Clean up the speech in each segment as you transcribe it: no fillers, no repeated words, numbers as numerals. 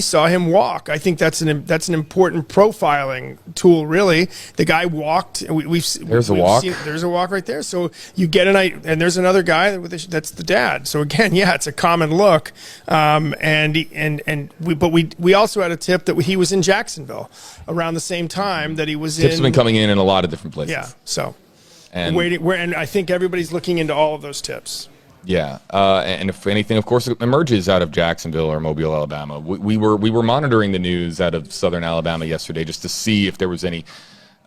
saw him walk. I think that's an important profiling tool. Really, the guy walked. There's a walk right there. So you get and there's another guy that's the dad. So again, yeah, it's a common look. We also had a tip that he was in Jacksonville around the same time that he was Tips have been coming in a lot of different places. Yeah. So and I think everybody's looking into all of those tips. Yeah, and if anything, of course, emerges out of Jacksonville or Mobile, Alabama, we were monitoring the news out of Southern Alabama yesterday just to see if there was any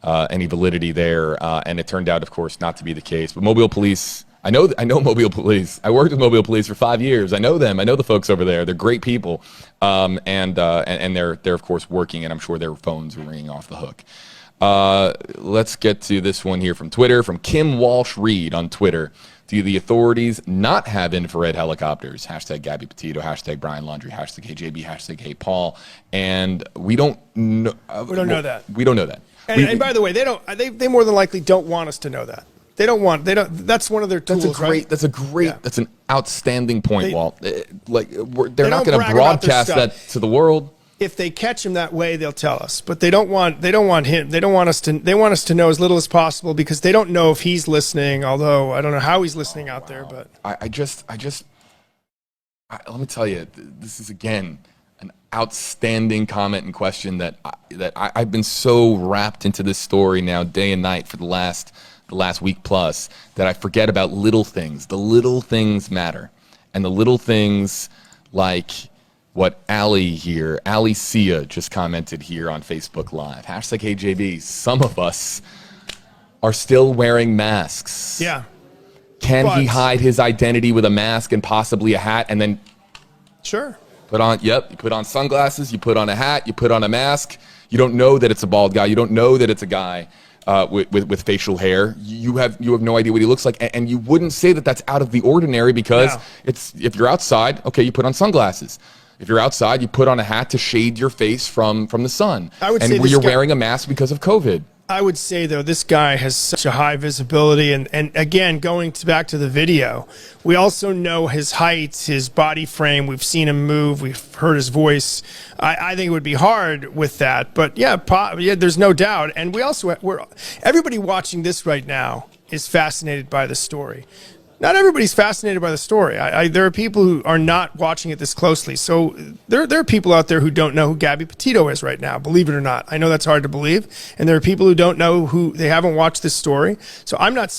validity there, and it turned out, of course, not to be the case. But Mobile Police, I know Mobile Police. I worked with Mobile Police for 5 years. I know them. I know the folks over there. They're great people, and they're of course working, and I'm sure their phones are ringing off the hook. Let's get to this one here from Twitter, from Kim Walsh Reed on Twitter. Do the authorities not have infrared helicopters? Hashtag Gabby Petito, hashtag Brian Laundrie, hashtag HJB, hashtag Hey Paul. And we don't know. We don't know that. We don't know that. And by the way, they more than likely don't want us to know that. They don't. That's one of their tools. That's an outstanding point, Walt. They're not going to broadcast that to the world. If they catch him that way, they'll tell us. But they don't want him. They want us to know as little as possible because they don't know if he's listening. Although I don't know how he's listening out there. But let me tell you, this is again an outstanding comment and question that I've been so wrapped into this story now day and night for the last week plus that I forget about little things. The little things matter, and the little things like what Ali Sia just commented here on Facebook Live. Hashtag HJB. Some of us are still wearing masks. Yeah. Can he hide his identity with a mask and possibly a hat and then Sure. You put on sunglasses, you put on a hat, you put on a mask. You don't know that it's a bald guy. You don't know that it's a guy with facial hair. You have no idea what he looks like, and you wouldn't say that that's out of the ordinary because if you're outside, okay, you put on sunglasses. If you're outside, you put on a hat to shade your face from the sun. You're wearing a mask because of COVID. I would say, though, this guy has such a high visibility. And again, going back to the video, we also know his height, his body frame. We've seen him move. We've heard his voice. I think it would be hard with that. But, yeah, there's no doubt. And everybody watching this right now is fascinated by the story. Not everybody's fascinated by the story. There are people who are not watching it this closely. So there are people out there who don't know who Gabby Petito is right now, believe it or not. I know that's hard to believe. And there are people who don't know they haven't watched this story. So I'm not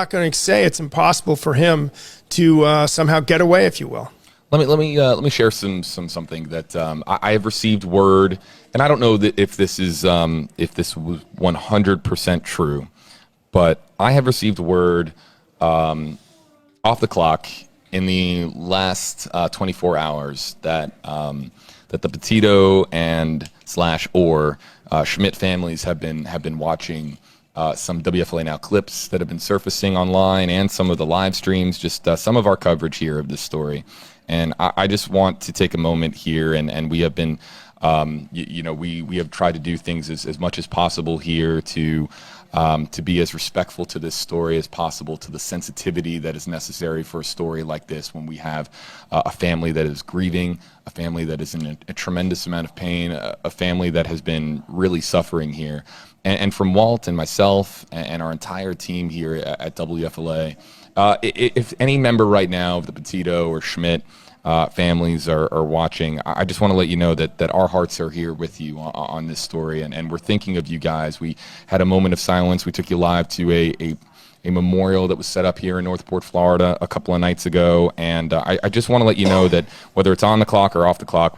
going to say it's impossible for him to somehow get away, if you will. Let me share something that I have received word, and I don't know if this was 100% true, but I have received word off the clock in the last 24 hours that the Petito and / Schmidt families have been watching some WFLA Now clips that have been surfacing online and some of the live streams, just some of our coverage here of this story. And I just want to take a moment here, and we have been, we have tried to do things as much as possible here to be as respectful to this story as possible, to the sensitivity that is necessary for a story like this when we have a family that is grieving, a family that is in a tremendous amount of pain, a family that has been really suffering here. And from Walt and myself and our entire team here at WFLA, if any member right now of the Petito or Schmidt families are watching, I just want to let you know that our hearts are here with you on this story, and we're thinking of you guys. We had a moment of silence. We took you live to a memorial that was set up here in Northport, Florida a couple of nights ago, and I just want to let you know that whether it's on the clock or off the clock,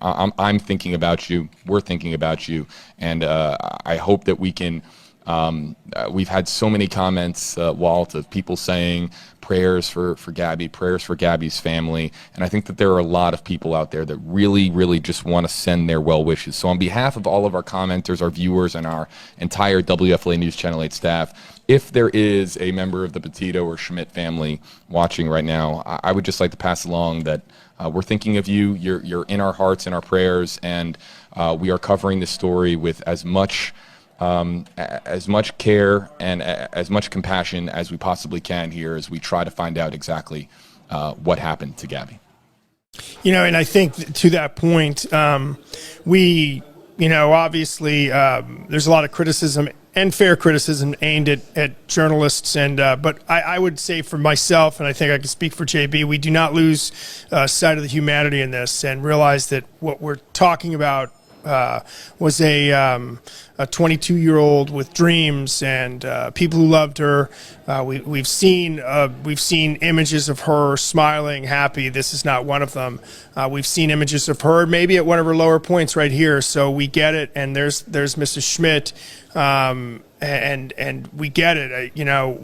I'm thinking about you, we're thinking about you, and I hope that we can. We've had so many comments, Walt, of people saying prayers for Gabby, prayers for Gabby's family. And I think that there are a lot of people out there that really, really just want to send their well wishes. So on behalf of all of our commenters, our viewers, and our entire WFLA News Channel 8 staff, if there is a member of the Petito or Schmidt family watching right now, I would just like to pass along that we're thinking of you. You're in our hearts and our prayers, and we are covering this story with as much care and as much compassion as we possibly can here as we try to find out exactly what happened to Gabby. And I think to that point, we, obviously there's a lot of criticism and fair criticism aimed at journalists. But I would say for myself, and I think I can speak for JB, we do not lose sight of the humanity in this and realize that what we're talking about was a 22-year-old with dreams and people who loved her. We've seen images of her smiling, happy. This is not one of them. We've seen images of her maybe at one of her lower points right here. So we get it. And there's Mrs. Schmidt, and we get it.